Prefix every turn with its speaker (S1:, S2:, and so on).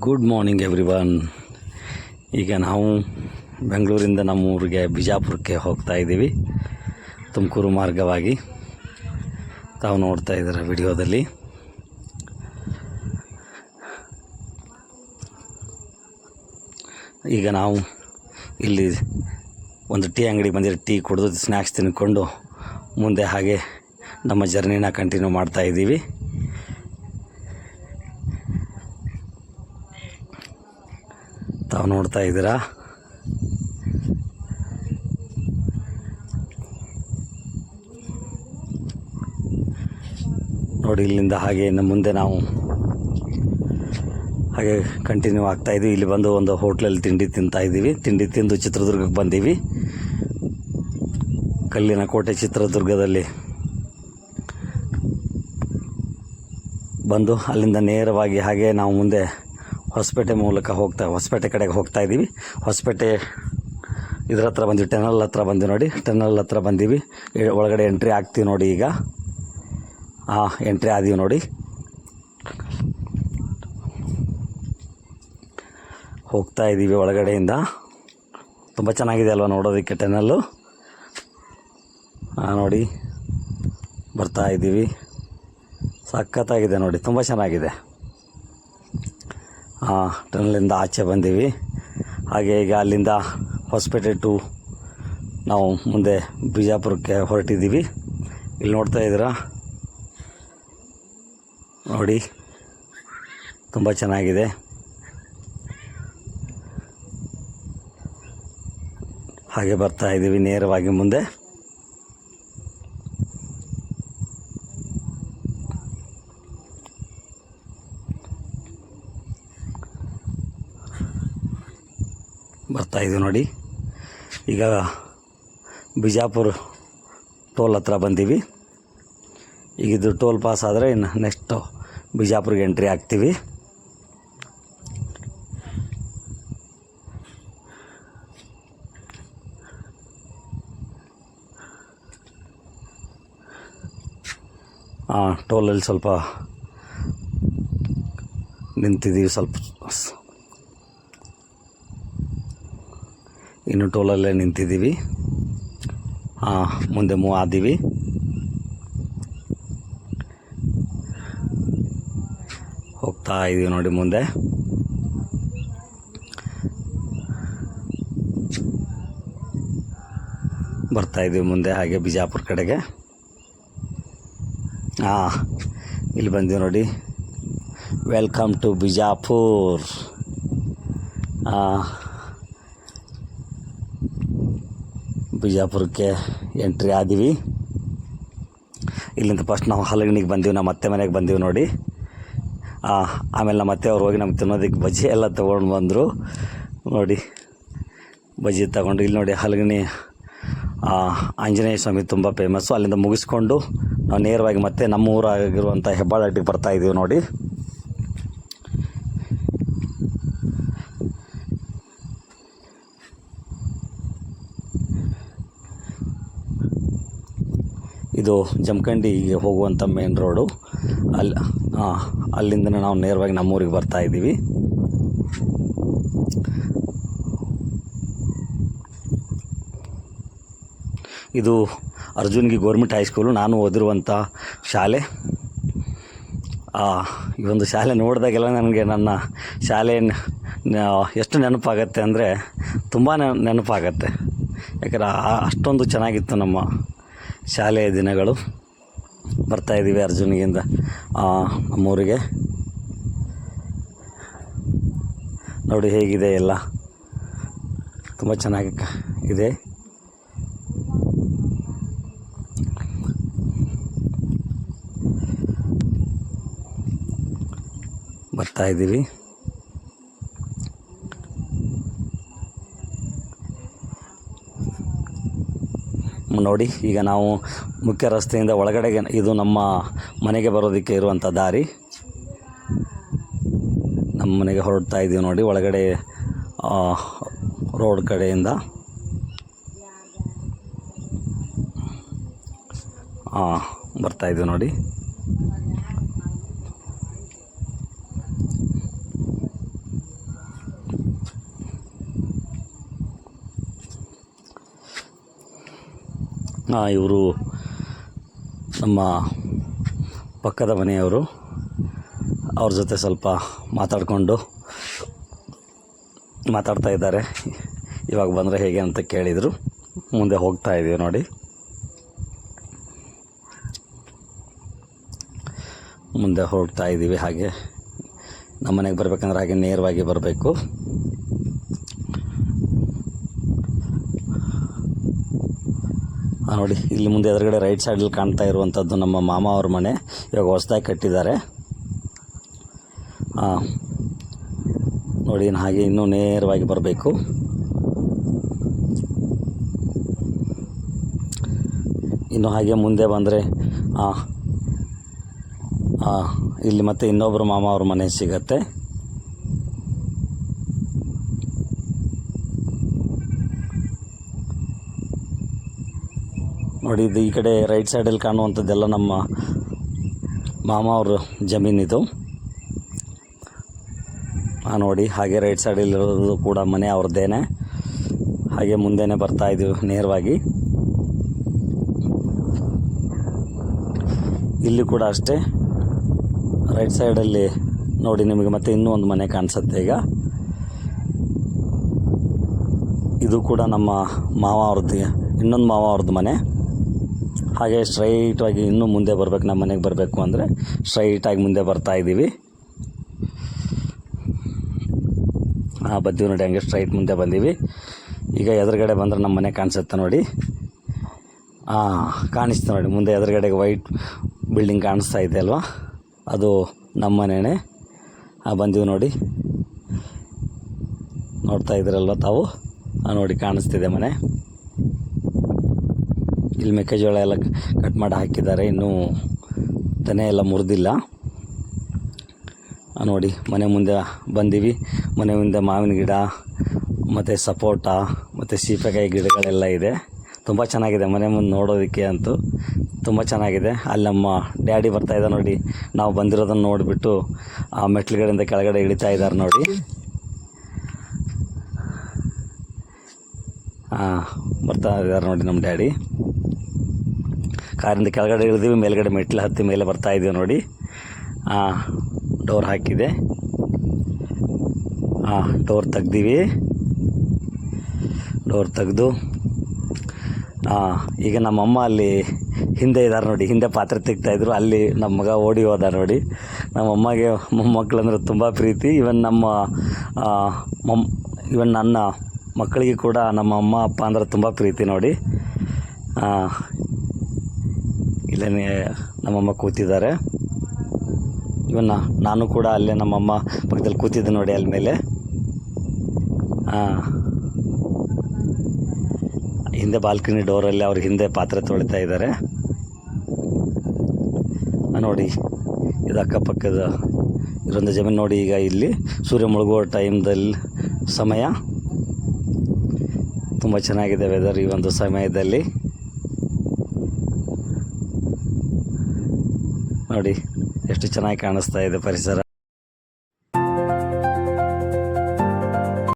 S1: Good morning everyone. ಈಗ ನಾವು ಬೆಂಗಳೂರಿಂದ ನಮ್ಮೂರಿಗೆ ಬಿಜಾಪುರಕ್ಕೆ ಹೋಗ್ತಾ ಇದ್ದೀವಿ, ತುಮಕೂರು ಮಾರ್ಗವಾಗಿ. ತಾವು ನೋಡ್ತಾ ಇದ್ದೀರ ವಿಡಿಯೋದಲ್ಲಿ. ಈಗ ನಾವು ಇಲ್ಲಿ ಒಂದು ಟೀ ಅಂಗಡಿಗೆ ಬಂದಿರೋ ಟೀ ಕುಡಿದು ಸ್ನ್ಯಾಕ್ಸ್ ತಿನ್ಕೊಂಡು ಮುಂದೆ ಹಾಗೆ ನಮ್ಮ ಜರ್ನಿನ ಕಂಟಿನ್ಯೂ ಮಾಡ್ತಾ ಇದ್ದೀವಿ. ತಾವು ನೋಡ್ತಾ ಇದ್ದೀರಾ ನೋಡಿ. ಇಲ್ಲಿಂದ ಹಾಗೆ ಇನ್ನು ಮುಂದೆ ನಾವು ಹಾಗೆ ಕಂಟಿನ್ಯೂ ಆಗ್ತಾಯಿದ್ದೀವಿ. ಇಲ್ಲಿ ಬಂದು ಒಂದು ಹೋಟ್ಲಲ್ಲಿ ತಿಂಡಿ ತಿಂತಾಯಿದ್ದೀವಿ. ತಿಂಡಿ ತಿಂದು ಚಿತ್ರದುರ್ಗಕ್ಕೆ ಬಂದೀವಿ. ಕಲ್ಲಿನ ಕೋಟೆ ಚಿತ್ರದುರ್ಗದಲ್ಲಿ ಬಂದು ಅಲ್ಲಿಂದ ನೇರವಾಗಿ ಹಾಗೆ ನಾವು ಮುಂದೆ ಹೊಸಪೇಟೆ ಮೂಲಕ ಹೊಸಪೇಟೆ ಕಡೆಗೆ ಹೋಗ್ತಾ ಇದ್ದೀವಿ. ಹೊಸಪೇಟೆ ಇದ್ರ ಹತ್ರ ಬಂದಿವಿ, ಟನಲ್ ಹತ್ರ ಬಂದಿವಿ ನೋಡಿ. ಟನಲ್ ಹತ್ರ ಬಂದೀವಿ, ಒಳಗಡೆ ಎಂಟ್ರಿ ಆಗ್ತೀವಿ ನೋಡಿ. ಈಗ ಎಂಟ್ರಿ ಆದೀವಿ ನೋಡಿ. ಹೋಗ್ತಾ ಇದ್ದೀವಿ ಒಳಗಡೆಯಿಂದ. ತುಂಬ ಚೆನ್ನಾಗಿದೆ ಅಲ್ವಾ ನೋಡೋದಕ್ಕೆ ಟನಲ್ಲು. ನೋಡಿ ಬರ್ತಾ ಇದ್ದೀವಿ. ಸಖತ್ತಾಗಿದೆ ನೋಡಿ, ತುಂಬ ಚೆನ್ನಾಗಿದೆ. ಟನಲಿಂದ ಆಚೆ ಬಂದೀವಿ. ಹಾಗೆ ಈಗ ಅಲ್ಲಿಂದ ಹೊಸಪೇಟೆ ಟು ನಾವು ಮುಂದೆ ಬಿಜಾಪುರಕ್ಕೆ ಹೊರಟಿದ್ದೀವಿ. ಇಲ್ಲಿ ನೋಡ್ತಾ ಇದ್ದೀರಾ ನೋಡಿ, ತುಂಬ ಚೆನ್ನಾಗಿದೆ. ಹಾಗೆ ಬರ್ತಾ ಇದ್ದೀವಿ ನೇರವಾಗಿ ಮುಂದೆ. ಬರ್ತಾಯಿದ್ದೀವಿ ನೋಡಿ. ಈಗ ಬಿಜಾಪುರ ಟೋಲ್ ಹತ್ರ ಬಂದೀವಿ. ಈಗ ಇದು ಟೋಲ್ ಪಾಸ್ ಆದರೆ ಇನ್ನು ನೆಕ್ಸ್ಟು ಬಿಜಾಪುರಿಗೆ ಎಂಟ್ರಿ ಆಗ್ತೀವಿ. ಟೋಲಲ್ಲಿ ಸ್ವಲ್ಪ ನಿಂತಿದ್ದೀವಿ. ಇನ್ನು ಟೋಲಲ್ಲೇ ನಿಂತಿದ್ದೀವಿ. ಮುಂದೆ ಮೂವ್ ಆದೀವಿ. ಹೋಗ್ತಾ ಇದ್ದೀವಿ ನೋಡಿ ಮುಂದೆ. ಬರ್ತಾಯಿದ್ದೀವಿ ಮುಂದೆ ಹಾಗೆ ಬಿಜಾಪುರ ಕಡೆಗೆ. ಇಲ್ಲಿ ಬಂದೀವಿ ನೋಡಿ. Welcome to Bijapur. ಬಿಜಾಪುರಕ್ಕೆ ಎಂಟ್ರಿ ಆದೀವಿ. ಇಲ್ಲಿಂದ ಫಸ್ಟ್ ನಾವು ಹಲಗಣಿಗೆ ಬಂದೀವಿ, ನಮ್ಮ ಅತ್ತೆ ಮನೆಗೆ ಬಂದೀವಿ ನೋಡಿ. ಆಮೇಲೆ ನಮ್ಮ ಅತ್ತೆ ಅವ್ರು ಹೋಗಿ ನಮ್ಗೆ ತಿನ್ನೋದಕ್ಕೆ ಬಜ್ಜಿ ಎಲ್ಲ ತೊಗೊಂಡು ಬಂದರು ನೋಡಿ. ಬಜ್ಜಿ ತಗೊಂಡು ಇಲ್ಲಿ ನೋಡಿ ಹಲಗಣಿ ಆಂಜನೇಯ ಸ್ವಾಮಿ ತುಂಬ ಫೇಮಸ್ಸು. ಅಲ್ಲಿಂದ ಮುಗಿಸ್ಕೊಂಡು ನಾವು ನೇರವಾಗಿ ಮತ್ತೆ ನಮ್ಮ ಊರಾಗಿರುವಂಥ ಹೆಬ್ಬಾಳಹಟ್ಟಿಗೆ ಬರ್ತಾಯಿದ್ದೀವಿ ನೋಡಿ. ಇದು ಜಮಖಂಡಿಗೆ ಹೋಗುವಂಥ ಮೇನ್ ರೋಡು. ಅಲ್ಲಿಂದ ನಾವು ನೇರವಾಗಿ ನಮ್ಮೂರಿಗೆ ಬರ್ತಾಯಿದ್ದೀವಿ. ಇದು ಅರ್ಜುನ್ಗಿ ಗೌರ್ಮೆಂಟ್ ಹೈಸ್ಕೂಲು, ನಾನು ಓದಿರುವಂಥ ಶಾಲೆ. ಈ ಒಂದು ಶಾಲೆ ನೋಡಿದಾಗೆಲ್ಲ ನನಗೆ ನನ್ನ ಶಾಲೆ ಎಷ್ಟು ನೆನಪಾಗತ್ತೆ ಅಂದರೆ ತುಂಬ ನೆನಪಾಗತ್ತೆ. ಯಾಕಂದ್ರೆ ಅಷ್ಟೊಂದು ಚೆನ್ನಾಗಿತ್ತು ನಮ್ಮ ಶಾಲೆಯ ದಿನಗಳು. ಬರ್ತಾಯಿದ್ದೀವಿ ಅರ್ಜುನ್ಗಿಂದ ನಮ್ಮೂರಿಗೆ. ನೋಡಿ ಹೇಗಿದೆ ಎಲ್ಲ, ತುಂಬ ಚೆನ್ನಾಗಿ ಇದೆ. ಬರ್ತಾಯಿದ್ದೀವಿ. ನೋಡಿ ಈಗ ನಾವು ಮುಖ್ಯ ರಸ್ತೆಯಿಂದ ಒಳಗಡೆಗೆ, ಇದು ನಮ್ಮ ಮನೆಗೆ ಬರೋದಕ್ಕೆ ಇರುವಂಥ ದಾರಿ. ನಮ್ಮ ಮನೆಗೆ ಹೊರಡ್ತಾ ಇದ್ದೀವಿ ನೋಡಿ. ಒಳಗಡೆ ರೋಡ್ ಕಡೆಯಿಂದ ಬರ್ತಾಯಿದ್ದೀವಿ ನೋಡಿ. ಇವರು ನಮ್ಮ ಪಕ್ಕದ ಮನೆಯವರು. ಅವ್ರ ಜೊತೆ ಸ್ವಲ್ಪ ಮಾತಾಡ್ತಾ ಇದ್ದಾರೆ. ಇವಾಗ ಬಂದರೆ ಹೇಗೆ ಅಂತ ಕೇಳಿದರು. ಮುಂದೆ ಹೋಗ್ತಾ ಇದ್ದೀವಿ ನೋಡಿ. ಮುಂದೆ ಹೋಗ್ತಾ ಇದ್ದೀವಿ. ಹಾಗೆ ನಮ್ಮ ಮನೆಗೆ ಬರಬೇಕಂದ್ರೆ ಹಾಗೆ ನೇರವಾಗಿ ಬರಬೇಕು. ನೋಡಿ, ಇಲ್ಲಿ ಮುಂದೆ ಎದುರುಗಡೆ ರೈಟ್ ಸೈಡಲ್ಲಿ ಕಾಣ್ತಾ ಇರುವಂಥದ್ದು ನಮ್ಮ ಮಾಮ ಅವ್ರ ಮನೆ. ಇವಾಗ ಹೊಸದಾಗಿ ಕಟ್ಟಿದ್ದಾರೆ. ನೋಡಿ, ಹಾಗೆ ಇನ್ನೂ ನೇರವಾಗಿ ಬರಬೇಕು. ಇನ್ನು ಹಾಗೆ ಮುಂದೆ ಬಂದರೆ ಇಲ್ಲಿ ಮತ್ತೆ ಇನ್ನೊಬ್ಬರು ಮಾಮ ಅವ್ರ ಮನೆ ಸಿಗತ್ತೆ. ನೋಡಿ, ಇದು ಈ ಕಡೆ ರೈಟ್ ಸೈಡಲ್ಲಿ ಕಾಣುವಂಥದ್ದೆಲ್ಲ ನಮ್ಮ ಮಾಮ ಅವ್ರ ಜಮೀನಿದು. ನೋಡಿ, ಹಾಗೆ ರೈಟ್ ಸೈಡಲ್ಲಿರೋದು ಕೂಡ ಮನೆ ಅವ್ರದ್ದೇನೆ. ಹಾಗೆ ಮುಂದೆನೇ ಬರ್ತಾ ಇದ್ದೀವಿ ನೇರವಾಗಿ. ಇಲ್ಲಿ ಕೂಡ ಅಷ್ಟೇ, ರೈಟ್ ಸೈಡಲ್ಲಿ ನೋಡಿ ನಿಮಗೆ ಮತ್ತೆ ಇನ್ನೂ ಒಂದು ಮನೆ ಕಾಣಿಸುತ್ತೆ. ಈಗ ಇದು ಕೂಡ ನಮ್ಮ ಮಾವ ಅವ್ರದ್ದು, ಇನ್ನೊಂದು ಮಾವ ಅವ್ರದ್ದು ಮನೆ. ಹಾಗೆ ಸ್ಟ್ರೈಟಾಗಿ ಇನ್ನೂ ಮುಂದೆ ಬರಬೇಕು. ನಮ್ಮ ಮನೆಗೆ ಬರಬೇಕು ಅಂದರೆ ಸ್ಟ್ರೈಟಾಗಿ ಮುಂದೆ ಬರ್ತಾ ಇದ್ದೀವಿ. ಬಂದೀವಿ ನೋಡಿ, ಹಂಗೆ ಸ್ಟ್ರೈಟ್ ಮುಂದೆ ಬಂದೀವಿ. ಈಗ ಎದುರುಗಡೆ ಬಂದರೆ ನಮ್ಮ ಮನೆ ಕಾಣಿಸುತ್ತೆ ನೋಡಿ. ಕಾಣಿಸ್ತು ನೋಡಿ, ಮುಂದೆ ಎದುರುಗಡೆಗೆ ವೈಟ್ ಬಿಲ್ಡಿಂಗ್ ಕಾಣಿಸ್ತಾ ಇದೆ ಅಲ್ವಾ, ಅದು ನಮ್ಮ ಮನೆಯೇ. ಬಂದೀವಿ ನೋಡಿ, ನೋಡ್ತಾ ಇದ್ದೀರಲ್ವ ತಾವು. ನೋಡಿ, ಕಾಣಿಸ್ತಿದೆ ಮನೆ. ಇಲ್ಲಿ ಮೆಕ್ಕೆಜೋಳ ಎಲ್ಲ ಕಟ್ ಮಾಡಿ ಹಾಕಿದ್ದಾರೆ, ಇನ್ನೂ ತೆನೆ ಎಲ್ಲ ಮುರಿದಿಲ್ಲ. ನೋಡಿ, ಮನೆ ಮುಂದೆ ಬಂದೀವಿ. ಮನೆ ಮುಂದೆ ಮಾವಿನ ಗಿಡ ಮತ್ತು ಸಪೋಟ ಮತ್ತು ಸೀಬೆಕಾಯಿ ಗಿಡಗಳೆಲ್ಲ ಇದೆ. ತುಂಬ ಚೆನ್ನಾಗಿದೆ ಮನೆ ಮುಂದೆ ನೋಡೋದಕ್ಕೆ ಅಂತೂ ತುಂಬ ಚೆನ್ನಾಗಿದೆ. ಅಲ್ಲಿ ನಮ್ಮ ಡ್ಯಾಡಿ ಬರ್ತಾಯಿದ್ದ ನೋಡಿ, ನಾವು ಬಂದಿರೋದನ್ನು ನೋಡಿಬಿಟ್ಟು ಆ ಮೆಟ್ಲುಗಳಿಂದ ಕೆಳಗಡೆ ಇಳಿತಾ ಇದ್ದಾರೆ ನೋಡಿ. ಬರ್ತಾ ಇದ್ದಾರೆ ನೋಡಿ ನಮ್ಮ ಡ್ಯಾಡಿ. ಕಾರಿಂದ ಕೆಳಗಡೆ ಇಳಿದೀವಿ, ಮೇಲ್ಗಡೆ ಮೆಟ್ಲು ಹತ್ತಿ ಮೇಲೆ ಬರ್ತಾ ಇದ್ದೀವಿ ನೋಡಿ. ಡೋರ್ ಹಾಕಿದೆ. ಡೋರ್ ತೆಗ್ದೀವಿ. ಡೋರ್ ತೆಗೆದು ಈಗ ನಮ್ಮಮ್ಮ ಅಲ್ಲಿ ಹಿಂದೆ ಇದ್ದಾರೆ ನೋಡಿ, ಹಿಂದೆ ಪಾತ್ರೆ ತೆಗ್ತಾಯಿದ್ರು. ಅಲ್ಲಿ ನಮ್ಮ ಮಗ ಓಡಿ ಹೋದ ನೋಡಿ. ನಮ್ಮಮ್ಮಗೆ ಮೊಮ್ಮಕ್ಕಳಂದ್ರೆ ತುಂಬ ಪ್ರೀತಿ. ಇವನ್ ನನ್ನ ಮಕ್ಕಳಿಗೆ ಕೂಡ ನಮ್ಮ ಅಮ್ಮ ಅಪ್ಪ ಅಂದ್ರೆ ತುಂಬ ಪ್ರೀತಿ ನೋಡಿ. ಇಲ್ಲೇ ನಮ್ಮಮ್ಮ ಕೂತಿದ್ದಾರೆ. ನಾನು ಕೂಡ ಅಲ್ಲೇ ನಮ್ಮಮ್ಮ ಪಕ್ಕದಲ್ಲಿ ಕೂತಿದ್ದೆ ನೋಡಿ, ಅಲ್ಲಿ ಮೇಲೆ. ಹಿಂದೆ ಬಾಲ್ಕನಿ ಡೋರಲ್ಲಿ ಅವ್ರ ಹಿಂದೆ ಪಾತ್ರೆ ತೊಳಿತಾ ಇದ್ದಾರೆ ನೋಡಿ. ಇದು ಅಕ್ಕಪಕ್ಕದ ಇದೊಂದು ಜಮೀನು ನೋಡಿ. ಈಗ ಇಲ್ಲಿ ಸೂರ್ಯ ಮುಳುಗುವ ಟೈಮ್ದಲ್ಲಿ ಸಮಯ ತುಂಬ ಚೆನ್ನಾಗಿದೆ ವೆದರ್ ಈ ಒಂದು ಸಮಯದಲ್ಲಿ ನೋಡಿ. ಎಷ್ಟು ಚೆನ್ನಾಗಿ ಕಾಣಿಸ್ತಾ ಇದೆ ಪರಿಸರ.